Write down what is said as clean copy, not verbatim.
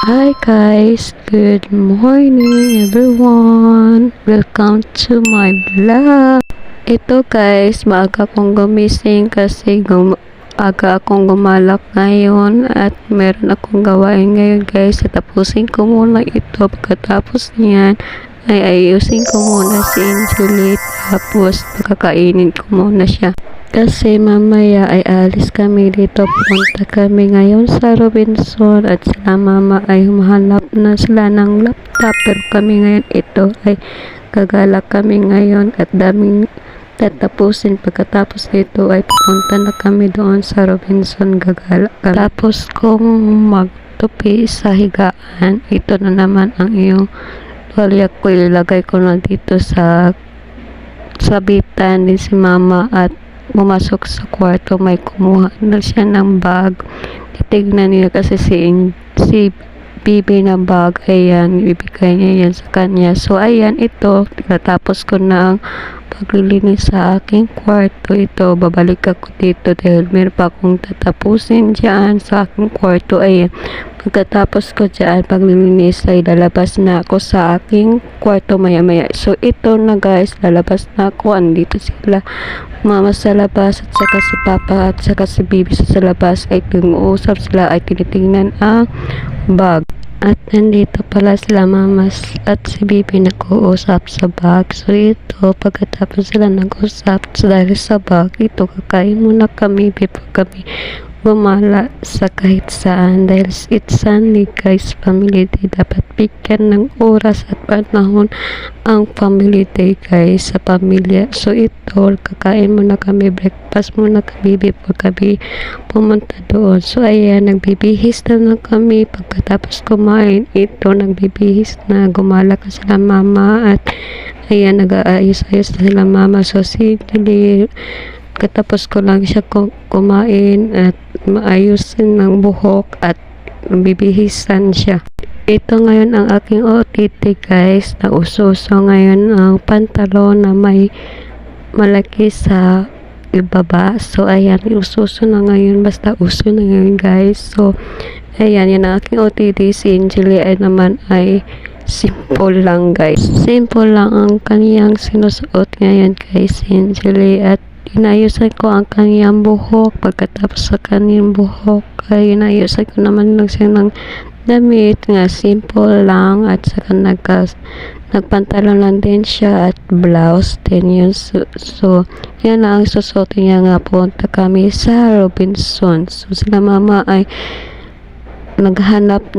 Hi guys, good morning everyone. Welcome to my vlog. Ito guys, maaga akong gumising kasi aga akong gumalak ngayon at meron akong gawain ngayon guys. Tapusin ko muna ito. Pagkatapos niyan ay ayusin ko muna si Angelit, tapos pagkakainin ko muna siya. Kasi mamaya ay alis kami dito. Punta kami ngayon sa Robinson at sila mama ay humahanap na sila ng laptop. Pero kami ngayon ito ay gagala kami ngayon at daming tatapusin. Pagkatapos nito ay pupunta na kami doon sa Robinson, gagala kami. Tapos kung magtupi sa higaan, ito na naman ang iyong tuwalya ko, ilagay ko na dito sa sabitan din si mama at pumasok sa kwarto, may kumuha na siya ng bag. Titignan niya kasi si Bibi na bag, ayan, ibigay niya yan sa kanya. So ayan, ito tapos ko na ang paglilinis sa aking kwarto. Ito, babalik ako dito dahil meron pa akong tatapusin dyan sa aking kwarto. Ayan, pagkatapos ko dyan paglilinis ay lalabas na ako sa aking kwarto maya maya. So ito na guys, lalabas na ako. Andito sila mama sa labas at saka si papa at saka si Bibi sa labas ay tumuusap sila, ay tinitingnan ang bag. At nandito pala sila mama at si Bibi nag-uusap sa bag. So ito, pagkatapos sila nag-usap dahil sa bag, ito kakain muna kami before kami gumala sa kahit saan. Dahil it's Sunday guys, family day, dapat bigyan ng oras at panahon ang family day guys sa pamilya. So ito, kakain muna kami, breakfast muna kami before kami pumunta doon. So ayan, nagbibihis na kami. Pagkatapos kumain, ito nagbibihis na, gumala ka sila mama at ayan, nag-aayos-ayos na sila mama. So simple, katapos ko lang siya kumain at maayusin ng buhok at bibihisan siya. Ito ngayon ang aking OTT guys, na uso-uso ngayon ang pantalon na may malaki sa ibaba. So ayan, uso-uso na ngayon, basta uso na ngayon guys. So ayan, yan ang aking OTT. Si Angeli ay naman ay simple lang guys. Simple lang ang kaniyang sinusuot ngayon guys, si Angeli, at inayusan ko ang kaniyang buhok. Pagkatapos sa kaniyang buhok ay inayusan ko naman lang siya ng damit nga simple lang, at saka nagpantalon lang din siya at blouse din yun. So yan lang ang susuotin niya nga. Punta kami sa Robinson. So sila mama ay naghanap